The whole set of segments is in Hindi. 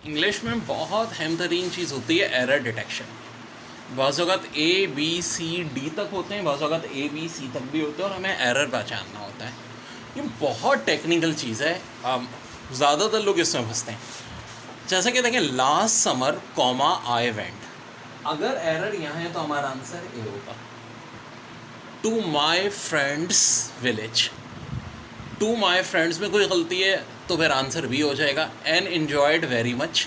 इंग्लिश में बहुत अहम तरीन चीज़ होती है एरर डिटेक्शन। बाज़ औक़ात ए बी सी डी तक होते हैं, बाज़ औक़ात ए बी सी तक भी होते हैं और हमें एरर पहचानना होता है। ये बहुत टेक्निकल चीज़ है, ज़्यादातर लोग इसमें फंसते हैं। जैसे कि देखें, last summer comma I went, अगर एरर यहाँ है तो हमारा आंसर ए होगा। To my friend's village, to my friend's में कोई गलती है तो फिर आंसर बी हो जाएगा। एन इन्जॉयड वेरी मच,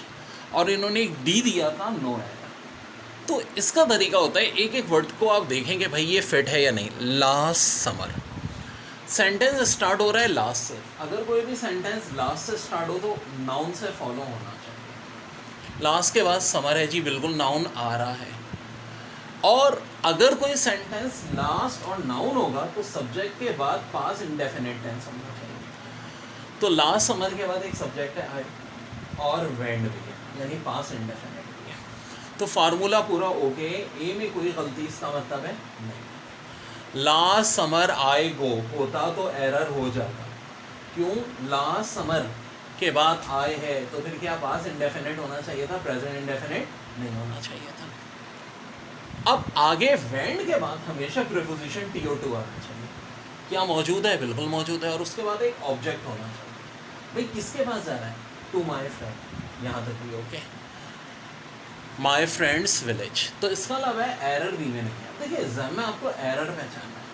और इन्होंने एक डी दिया था, नो एरर। तो इसका तरीका होता है, एक एक वर्ड को आप देखेंगे भाई ये फिट है या नहीं। लास्ट समर, सेंटेंस स्टार्ट हो रहा है लास्ट से। अगर कोई भी सेंटेंस लास्ट से स्टार्ट हो तो नाउन से फॉलो होना चाहिए। लास्ट के बाद समर है जी, बिल्कुल नाउन आ रहा है। और अगर कोई सेंटेंस लास्ट और नाउन होगा तो सब्जेक्ट के बाद पास इंडेफिनिट टेंस होना चाहिए। तो लास्ट समर के बाद एक सब्जेक्ट है आई, और वेंड भी है, यानी पास इंडेफिनिट भी है। तो फार्मूला पूरा ओके, ए में कोई गलती इसका मतलब है नहीं। लास्ट समर आई गो होता तो एरर हो जाता। क्यों? लास्ट समर के बाद आई है तो फिर क्या पास इंडेफिनिट होना चाहिए था, प्रेजेंट इंडेफिनिट नहीं होना चाहिए था। अब आगे वेंड के बाद हमेशा प्रीपोजिशन टी ओ टू आना चाहिए। क्या मौजूद है? बिल्कुल मौजूद है। और उसके बाद एक ऑब्जेक्ट होना चाहिए। भाई किसके पास जा रहा है? टू माई फ्रेंड, यहाँ तक भी ओके। माई फ्रेंड्स विलेज, तो इसका अलावा एरर भी में नहीं है। देखिए एग्जाम में आपको एरर पहचानना है।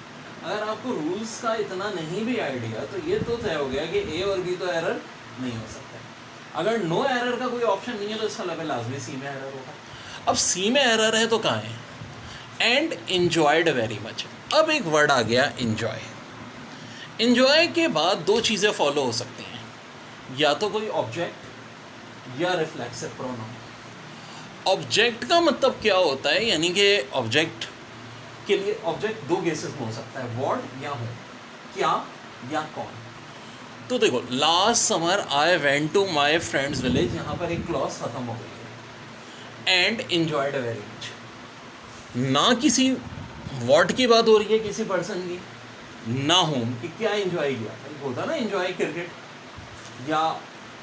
अगर आपको रूल्स का इतना नहीं भी आइडिया तो ये तो तय हो गया कि ए और बी तो एरर नहीं हो सकते। अगर नो एरर का कोई ऑप्शन नहीं है तो इसका अलावा लाजमी सी में एरर होगा। अब सी में एरर है तो कहाँ है? And enjoyed very much. अब एक वर्ड आ गया इन्जॉय। इन्जॉय के बाद दो चीज़ें फॉलो हो सकती हैं, या तो कोई ऑब्जेक्ट या रिफ्लेक्सिव प्रोनाउन। ऑब्जेक्ट का मतलब क्या होता है? यानी कि ऑब्जेक्ट के लिए ऑब्जेक्ट दो केसेस में हो सकता है, व्हाट या हूँ, क्या या कौन। तो देखो, last summer I went to my friend's village, यहाँ पर एक क्लॉज खत्म हो गई है। एंड इन्जॉयड वेरी मच, ना किसी व्हाट की बात हो रही है किसी पर्सन की, ना होम कि क्या एंजॉय किया। होता ना एंजॉय क्रिकेट या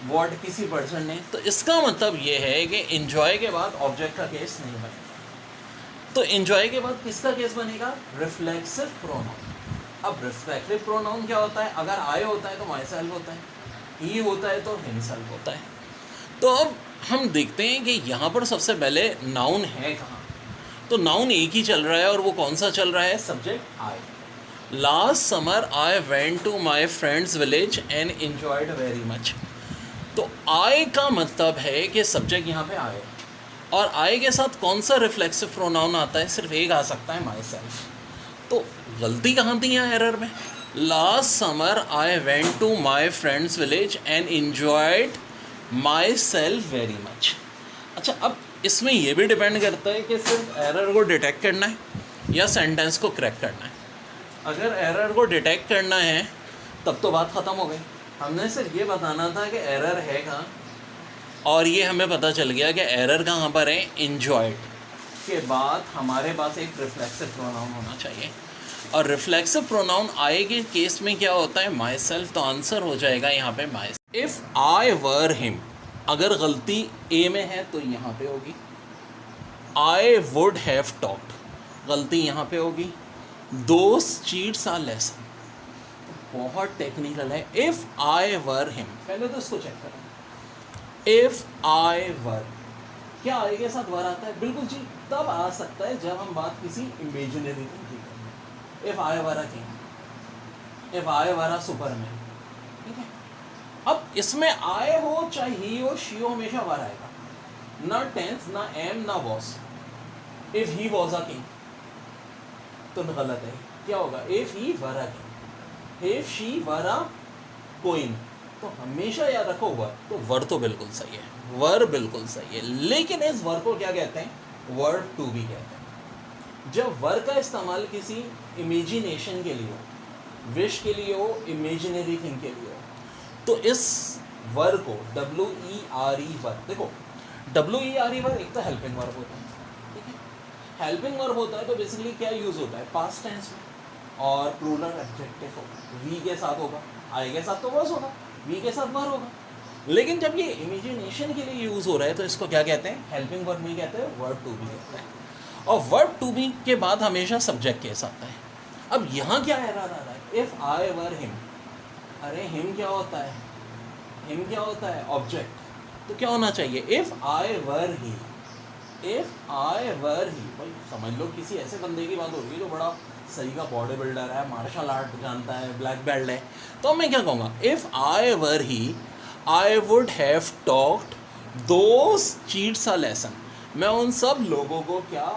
व्हाट किसी पर्सन ने। तो इसका मतलब ये है कि एंजॉय के बाद ऑब्जेक्ट का केस नहीं बनेगा। तो एंजॉय के बाद किसका केस बनेगा? Reflexive pronoun. अब रिफ्लेक्सिव प्रोनाउन क्या होता है? अगर आई होता है तो माई सेल्फ होता है, ही होता है तो हिमसेल्फ होता है। तो अब हम देखते हैं कि यहाँ पर सबसे पहले नाउन है कहाँ। तो नाउन एक ही चल रहा है, और वो कौन सा चल रहा है? Subject I. Last summer I went to my friend's village and enjoyed very much. तो आई का मतलब है कि सब्जेक्ट यहाँ पे आए, और आई के साथ कौन सा रिफ्लेक्सिव प्रोनाउन आता है? सिर्फ एक आ सकता है, माई सेल्फ। तो गलती कहाँ थी यहाँ एरर में? Last summer I went to my friend's village and enjoyed myself very much. अच्छा, अब इसमें यह भी डिपेंड करता है कि सिर्फ एरर को डिटेक्ट करना है या सेंटेंस को क्रैक करना है। अगर एरर को डिटेक्ट करना है तब तो बात ख़त्म हो गई। हमने सिर्फ ये बताना था कि एरर है कहाँ, और ये हमें पता चल गया कि एरर कहाँ पर है। एन्जॉयड के बाद हमारे पास एक रिफ्लेक्सिव प्रोनाउन होना चाहिए, और रिफ्लेक्सिव प्रोनाउन आई के केस में क्या होता है? My self. तो आंसर हो जाएगा यहाँ पे माई। इफ़ आई वर हिम, अगर गलती ए में है तो यहाँ पे होगी। आई वुड हैव टॉक्ड, गलती यहाँ पे होगी। दोस चीट्स आर लेसन, बहुत टेक्निकल है। इफ़ आई वर हिम, पहले तो इसको चेक करें। इफ़ आई वर, क्या आई के साथ वर आता है? बिल्कुल जी, तब आ सकता है जब हम बात किसी इमेजिनरी थिंग की करें। If I were a king, if I were a Superman, ठीक है। अब इसमें आए हो चाहे ही हो शी हो, हमेशा वर आएगा, ना टेंस ना एम ना was. If he was a king तो गलत है, क्या होगा? If he were a king, if she were a queen, तो हमेशा याद रखो वर। तो वर तो बिल्कुल सही है, वर बिल्कुल सही है। लेकिन इस वर को क्या कहते हैं? वर्ब टू भी कहते हैं। जब वर का इस्तेमाल किसी इमेजिनेशन के लिए हो, विश के लिए हो, इमेजिनरी थिंग के लिए हो, तो इस वर को WERE वर, देखो WERE वर एक तो हेल्पिंग वर्ब होता है, ठीक है। हेल्पिंग वर्ब होता है तो बेसिकली क्या यूज़ होता है? पास्ट टेंस में, और प्लूरल एडजेक्टिव होगा, वी के साथ होगा, आई के साथ तो वर्स होगा, वी के साथ वर होगा। लेकिन जब ये इमेजिनेशन के लिए यूज़ हो रहा है तो इसको क्या कहते हैं, हेल्पिंग वर्ब नहीं कहते हैं, वर्ब टू बी कहते हैं। और वर्ब टू बी के बाद हमेशा सब्जेक्ट केस आता है। अब यहाँ क्या एरर आ रहा है, इफ़ आई वर हिम। अरे हिम क्या होता है, हिम क्या होता है, ऑब्जेक्ट। तो क्या होना चाहिए, if I were he, if I were ही। भाई समझ लो किसी ऐसे बंदे की बात हो रही है जो बड़ा सही का बॉडी बिल्डर है, मार्शल आर्ट जानता है, ब्लैक बेल्ट है, तो मैं क्या कहूँगा, if I were he I would have talked those cheats a lesson. मैं उन सब लोगों को क्या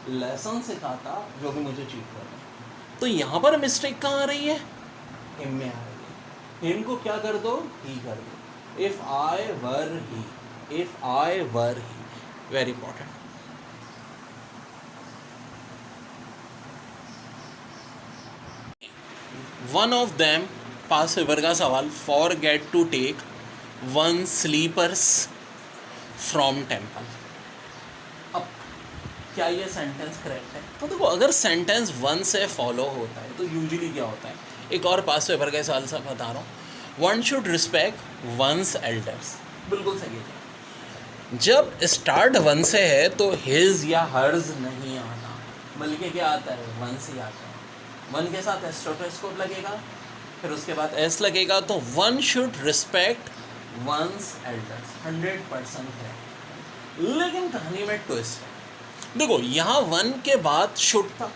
लेसन सिखाता जो कि मुझे चीट कर रहे हैं। तो यहाँ पर मिस्टेक कहाँ आ रही है, हिम में आ रही है। हिम को क्या कर दो, ही कर दो। If I were he, if I were he, very important. One of them, past paper का सवाल, forget to take one slippers from temple. अब क्या ये सेंटेंस करेक्ट है, तो देखो अगर सेंटेंस वन से फॉलो होता है तो यूजुअली क्या होता है, एक और पास पेपर के सवाल से बता रहा हूँ, one should respect one's elders. बिल्कुल सही है। जब स्टार्ट वन से है तो हिज या हर्ज नहीं आता, बल्कि क्या आता है, वन से आता है। वन के साथ एस्ट्रोटोस्कोप लगेगा, फिर उसके बाद एस लगेगा, तो one should respect one's elders, 100% है। लेकिन कहानी में ट्विस्ट है। देखो यहाँ वन के बाद शुड था,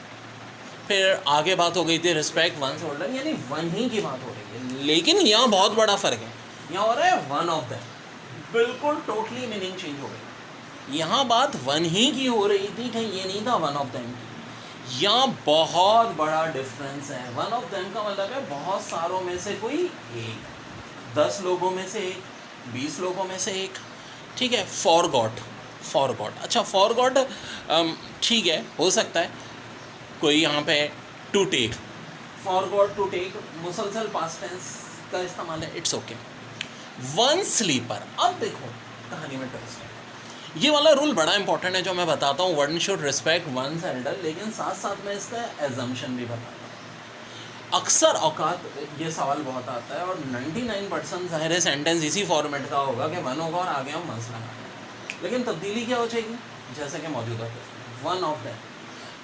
फिर आगे बात हो गई थी रिस्पेक्ट वंस ओल्डर, यानी वन ही की बात हो रही है। लेकिन यहाँ बहुत बड़ा फ़र्क है, यहाँ हो रहा है वन ऑफ देम, बिल्कुल टोटली मीनिंग चेंज हो गई। यहाँ बात वन ही की हो रही थी, कहीं ये नहीं था वन ऑफ देम की। यहाँ बहुत बड़ा डिफरेंस है। वन ऑफ देम का मतलब है बहुत सारों में से कोई एक, 10 लोगों में से एक, 20 लोगों में से एक, ठीक है। फॉर गॉट, फॉर गॉट, अच्छा फॉर गॉट ठीक है, हो सकता है कोई यहाँ पे to take, forgot to take मुसलसल पास्ट टेंस का इस्तेमाल है, इट्स ओके। वन स्लीपर, अब देखो कहानी में ट्विस्ट है। ये वाला रूल बड़ा इंपॉर्टेंट है जो मैं बताता हूँ, one should respect one's elder, लेकिन साथ साथ में इसका एजम्पशन भी बताता हूँ। अक्सर औकात ये सवाल बहुत आता है और 99% ज़ाहिर है सेंटेंस इसी फॉर्मेट का होगा कि वन होगा और आगे हम वंस लगाएंगे, लेकिन तब्दीली क्या हो जाएगी, जैसे कि मौजूदा वन ऑफ देम।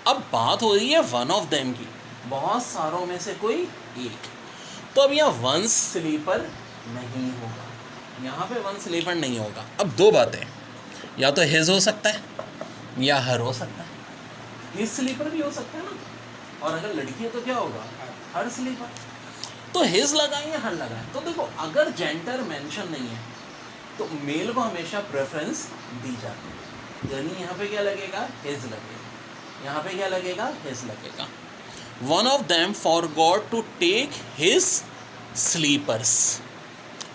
अब बात हो रही है वन ऑफ देम की, बहुत सारों में से कोई एक, तो अब यहाँ वंस स्लीपर नहीं होगा, यहाँ पे वन स्लीपर नहीं होगा। अब दो बातें, या तो हिज हो सकता है या हर हो सकता है। हिज स्लीपर भी हो सकता है ना, और अगर लड़की है तो क्या होगा, हर स्लीपर। तो हिज लगाएं या हर लगाएं, तो देखो अगर जेंडर मेंशन नहीं है तो मेल को हमेशा प्रेफरेंस दी जाती है, यानी यहाँ पे क्या लगेगा, हिज लगेगा, यहाँ पे क्या लगेगा, हिज लगेगा। One of them forgot to take his slippers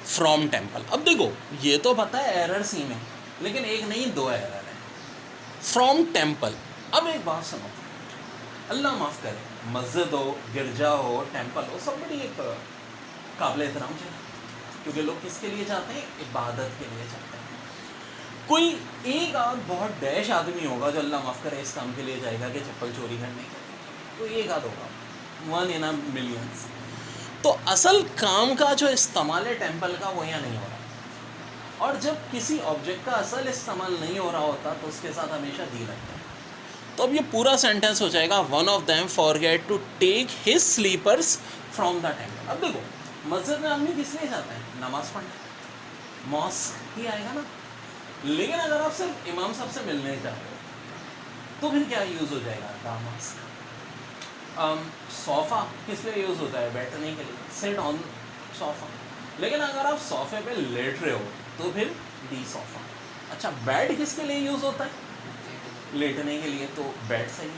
from temple. अब देखो ये तो पता है एरर सी में, लेकिन एक नहीं दो एरर है। फ्रॉम टेम्पल, अब एक बात सुनो, अल्लाह माफ़ करे, मस्जिद हो, गिरजा हो, टेम्पल हो, सब बड़ी एक काबिल एहतराम जगह, क्योंकि लोग किसके लिए जाते हैं, इबादत के लिए जाते हैं। कोई एक आध बहुत डैश आदमी होगा जो अल्लाह माफ़ करे इस काम के लिए जाएगा कि चप्पल चोरी करने के लिए, तो एक आध होगा, 1 in a million। तो असल काम का जो इस्तेमाल है टेम्पल का वो यहाँ नहीं हो रहा, और जब किसी ऑब्जेक्ट का असल इस्तेमाल नहीं हो रहा होता तो उसके साथ हमेशा दी लगता है। तो अब ये पूरा सेंटेंस हो जाएगा, one of them forget to take his slippers from the temple. अब देखो मस्जिद में आदमी किस लिए जाता है, नमाज पढ़ने, मॉस्क ही आएगा ना। लेकिन अगर आप सिर्फ इमाम साहब से मिलने जाते हो तो फिर क्या यूज़ हो जाएगा, द मॉस्क। सोफ़ा किस लिए यूज़ होता है, बैठने के लिए, सिट ऑन सोफ़ा। लेकिन अगर आप सोफ़े पे लेट रहे हो तो फिर दी सोफ़ा। अच्छा बेड किसके लिए यूज़ होता है, लेटने के लिए, तो बेड सही है,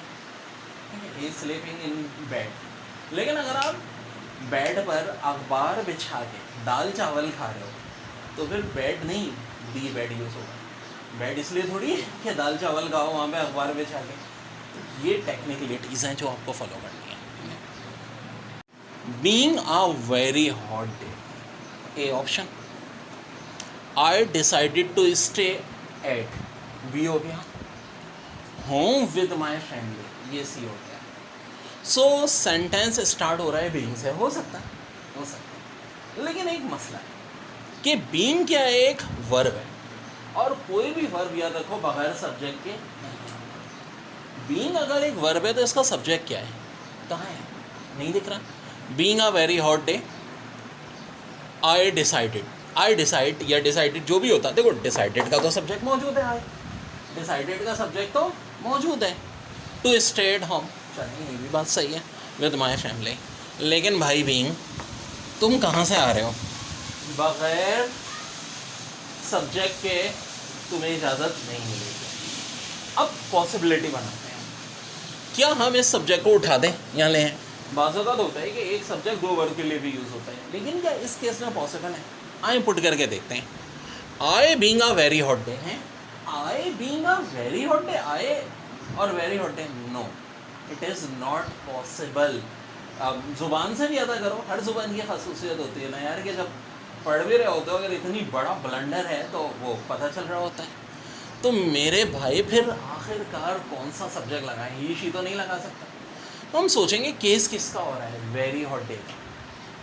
ही स्लीपिंग इन बेड। लेकिन अगर आप बेड पर अखबार बिछा के दाल चावल खा रहे हो तो फिर बेड नहीं, दी बेड यूज़ होगा। बेड इसलिए थोड़ी है कि दाल चावल खाओ वहाँ पे अखबार बिछा के। तो ये टेक्निकलिटीज़ हैं जो आपको फॉलो करनी है। Being a very hot day, A option. I decided to stay at, B हो गया। होम विद माई फैमिली, ये सी हो गया। सो सेंटेंस स्टार्ट हो रहा है बीइंग से, हो सकता है, लेकिन एक मसला है, कि बीइंग क्या है, एक वर्ब है, और कोई भी वर्ब याद रखो बगैर सब्जेक्ट के बीइंग अगर एक वर्ब है तो इसका सब्जेक्ट क्या है, कहाँ है, नहीं दिख रहा. Being a very hot day, I decide या डिसाइडेड जो भी होता है, देखो डिसाइडेड का तो सब्जेक्ट मौजूद है, आई डिसाइडेड का सब्जेक्ट तो मौजूद है. टू स्टे एट होम, चलिए ये भी बात सही है, विद माई फैमिली. लेकिन भाई बीइंग तुम कहाँ से आ रहे हो, बगैर सब्जेक्ट के तुम्हें इजाज़त नहीं मिलेगी. अब पॉसिबिलिटी बनाते हैं, क्या हम इस सब्जेक्ट को उठा दें या लें. बाज़ औक़ात होता है कि एक सब्जेक्ट दो वर्ड के लिए भी यूज़ होता है, लेकिन क्या इस केस में पॉसिबल है. आए पुट करके देखते हैं. I being a very hot day है, I being a very hot day, I और very hot day, no it is not possible. अब ज़ुबान से भी अदा करो, हर ज़ुबान की खासूसियत होती है ना यार, कि जब पढ़ भी रहे होते हो अगर इतनी बड़ा ब्लंडर है तो वो पता चल रहा होता है. तो मेरे भाई फिर आखिरकार कौन सा सब्जेक्ट लगाएं, ही शी तो नहीं लगा सकता. तो हम सोचेंगे केस किसका हो रहा है, वेरी हॉट डे का.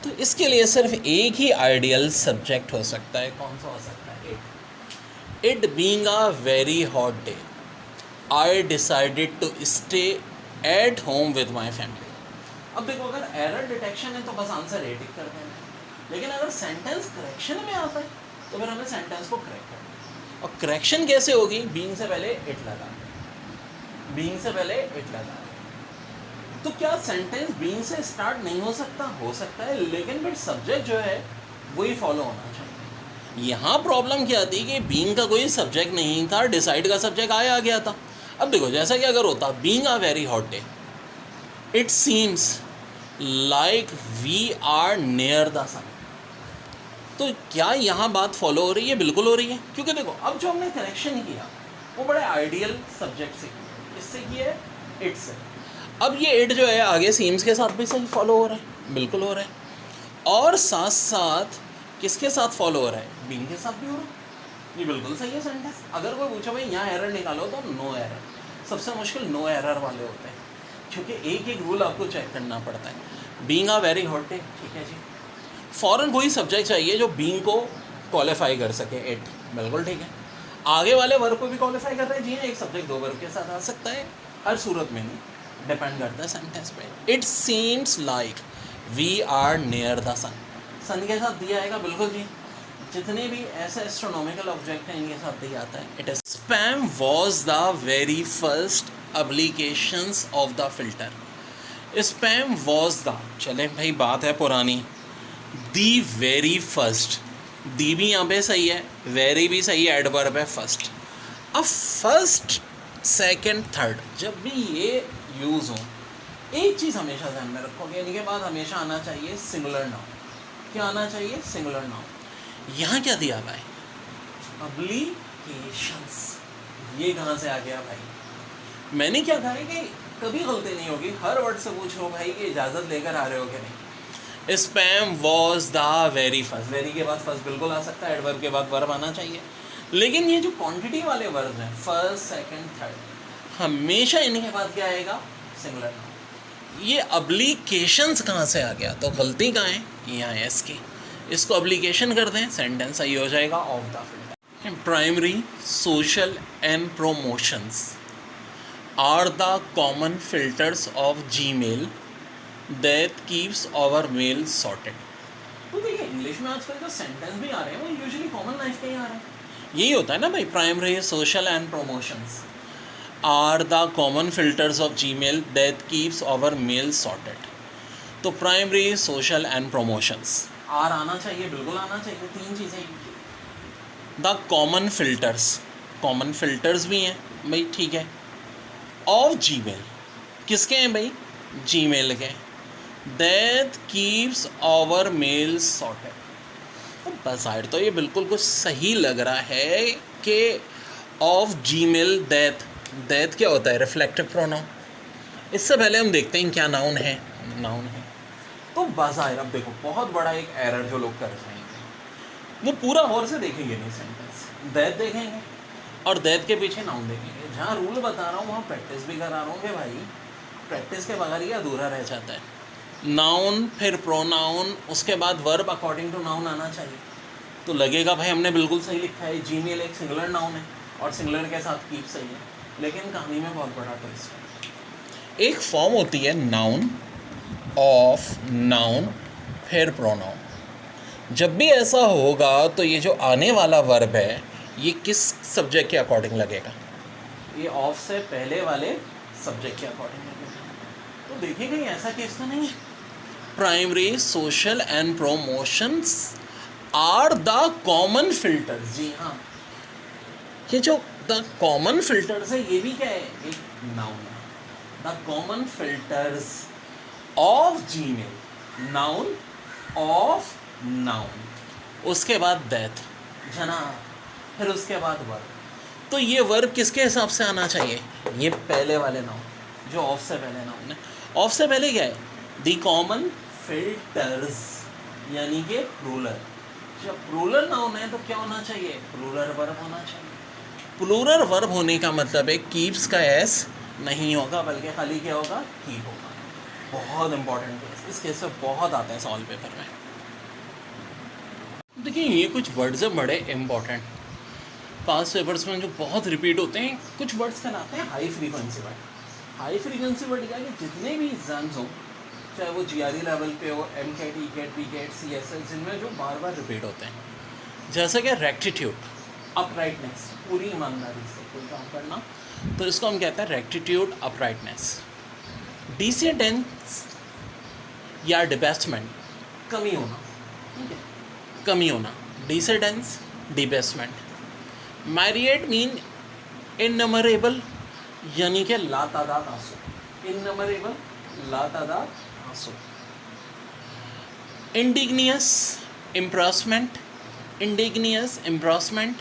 तो इसके लिए सिर्फ एक ही आइडियल सब्जेक्ट हो सकता है. कौन सा हो सकता है, it being a very hot day, I decided to stay at home with my family. अब देखो अगर एरर डिटेक्शन है तो बस आंसर ए टिक कर देना है, लेकिन अगर सेंटेंस करेक्शन में आता है तो फिर हमें सेंटेंस को करेक्ट करना है. और करेक्शन कैसे होगी, बीइंग से पहले इट लगा, बीइंग से पहले इट लगा. तो क्या सेंटेंस बीइंग से स्टार्ट नहीं हो सकता, हो सकता है, लेकिन फिर सब्जेक्ट जो है वही फॉलो होना चाहिए. यहाँ प्रॉब्लम क्या थी कि बीइंग का कोई सब्जेक्ट नहीं था, डिसाइड का सब्जेक्ट आ गया था. अब देखो जैसा कि अगर होता being a very hot day, it seems like we are near the sun. तो क्या यहाँ बात फॉलो हो रही है, बिल्कुल हो रही है, क्योंकि देखो अब जो हमने करेक्शन किया वो बड़े आइडियल सब्जेक्ट से किया, इससे किया है इट से. अब ये इट जो है आगे सीम्स के साथ भी सही फॉलो हो रहा है, बिल्कुल हो रहा है, और साथ साथ किसके साथ फॉलो हो रहा है, बीइंग के साथ भी हो रहा है. ये बिल्कुल सही है सेंटेंस. अगर कोई पूछो भाई यहाँ एरर निकालो तो नो एरर. सबसे मुश्किल नो एरर वाले होते हैं, क्योंकि एक एक रूल आपको चेक करना पड़ता है. Being a very hot day, ठीक है जी, फ़ौरन कोई सब्जेक्ट चाहिए जो बीइंग को क्वालिफाई कर सके, इट, बिल्कुल ठीक है. आगे वाले वर्ब को भी क्वालिफाई कर रहे हैं जी, एक सब्जेक्ट दो वर्ब के साथ आ सकता है, हर सूरत में नहीं, डिपेंड करता है सेंटेंस पे. It seems like we are near the sun, sun के साथ दिया आएगा, बिल्कुल जी. जितने भी ऐसे एस्ट्रोनॉमिकल ऑब्जेक्ट हैं इनके साथ दिया आता है. It is spam was the very first applications of the filter. Spam was the, चले भाई बात है पुरानी, दी वेरी फर्स्ट, दी भी यहाँ पे सही है, वेरी भी सही है, एडवर्ब है फर्स्ट. अब फर्स्ट सेकंड थर्ड जब भी ये यूज़ हो, एक चीज़ हमेशा ध्यान में रखोगे, इनके बाद हमेशा आना चाहिए सिंगुलर नाउन. क्या आना चाहिए, सिंगुलर नाउन. यहाँ क्या दिया हुआ है, एप्लीकेशंस. ये कहाँ से आ गया भाई, मैंने क्या कहा है कि कभी गलती नहीं होगी, हर वर्ड से पूछो भाई कि इजाज़त लेकर आ रहे हो कि नहीं. Spam was the very first, very के बाद फर्स्ट बिल्कुल आ सकता है, एडवर्ब के बाद वर्ब आना चाहिए. लेकिन ये जो क्वांटिटी वाले वर्ब हैं, फर्स्ट सेकंड थर्ड, हमेशा इनके बाद क्या आएगा, सिंगुलर नाउन. ये एप्लीकेशंस कहाँ से आ गया, तो गलती कहाँ है, यहाँ है इसकी. इसको एप्लीकेशन कर दें, सेंटेंस सही हो जाएगा, of the filter. Primary, social and promotions are the common filters of Gmail that keeps our mail sorted. तो देखिए इंग्लिश में आजकल जो सेंटेंस भी आ रहे हैं वो यूजुअली कॉमन लाइफ के ही आ रहे हैं. यही होता है ना भाई, primary, social and promotions are the common filters of Gmail that keeps our mail sorted. तो primary, social and promotions, are आना चाहिए, बिल्कुल आना चाहिए, तीन चीज़ें. The common filters, common filters भी हैं भाई, ठीक है, ऑफ जीमेल, किसके हैं भाई, जीमेल के. That keeps our mail sorted. तो बाज़ाहिर तो ये बिल्कुल कुछ सही लग रहा है कि ऑफ जीमेल दैट, दैट क्या होता है, रिफ्लेक्टिव प्रोनाउन. इससे पहले हम देखते हैं क्या नाउन है, नाउन है. तो बाज़ाहिर अब देखो बहुत बड़ा एक एरर जो लोग कर रहे हैं, वो पूरा गौर से देखेंगे नहीं सेंटेंस, दैट देखेंगे और दैट के पीछे नाउन देखेंगे. जहाँ रूल बता रहा हूँ वहाँ प्रैक्टिस भी करा रहा हूँ कि भाई प्रैक्टिस के बगैर ये अधूरा रह जाता है. नाउन, फिर प्रोनाउन, उसके बाद वर्ब अकॉर्डिंग टू नाउन आना चाहिए. तो लगेगा भाई हमने बिल्कुल सही लिखा है, जीमेल एक सिंगुलर नाउन है और सिंगुलर के साथ कीप सही है, लेकिन कहानी में बहुत बड़ा ट्विस्ट है। एक फॉर्म होती है नाउन ऑफ नाउन फिर प्रोनाउन। जब भी ऐसा होगा तो ये जो आने वाला वर्ब है ये किस सब्जेक्ट के अकॉर्डिंग लगेगा? ये ऑफ से पहले वाले सब्जेक्ट के अकॉर्डिंग लगेगा। तो देखिए कहीं ऐसा केस तो नहीं है। Primary social and promotions are the common filters. जी हाँ, ये जो द कॉमन फिल्टर्स है ये भी क्या है? एक नाउन है। The common filters of Gmail, noun of noun, उसके बाद दैट जना, फिर उसके बाद वर्ब। तो ये वर्ब किसके हिसाब से आना चाहिए? ये पहले वाले नाउन जो ऑफ से पहले नाउन है। ऑफ से पहले क्या है? द कॉमन फिल्टर्स, यानी कि प्लूरल। जब प्लूरल नाउन है तो क्या होना चाहिए? प्लूरल वर्ब होना चाहिए। प्लूरल वर्ब होने का मतलब है कीप्स का एस नहीं होगा, बल्कि खाली क्या होगा? कीप होगा। बहुत इंपॉर्टेंट केस, इस केस से बहुत आते हैं सवाल पेपर में। देखिए ये कुछ वर्ड्स हैं बड़े इंपॉर्टेंट, पास पेपर्स में जो बहुत रिपीट होते हैं। कुछ वर्ड्स कहलाते हैं high frequency word. High frequency word क्या है कि जितने भी एग्जाम्स हों, चाहे वो GRE लेवल पे हो, MCAT, ECAT, BCAT, CSL, जिनमें जो बार बार रिपीट होते हैं, जैसे कि रेक्टिट्यूड, अपराइटनेस, पूरी ईमानदारी से कोई काम करना, तो इसको हम कहते हैं रेक्टिट्यूड, अपराइटनेस। डिसेडेंस या डिबेसमेंट, कमी होना, ठीक है, कमी होना, डिसेडेंस, डिबेसमेंट। मैरिएट मीन इनमरेबल, यानी कि लातादाद आंसू, इनमरेबल, लातादाद आंसू। इंडिग्नियस, इम्प्रेसमेंट, इंडिग्नियस, इम्प्रेसमेंट।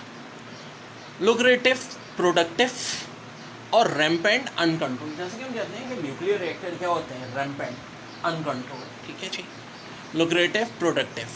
लुक्रेटिव, प्रोडक्टिव और रैम्पेंट, अनकंट्रोल। जैसे कि हम कहते हैं कि न्यूक्लियर रिएक्टर क्या होते हैं? रैम्पेंट, अनकंट्रोल, ठीक है जी। Lucrative, productive.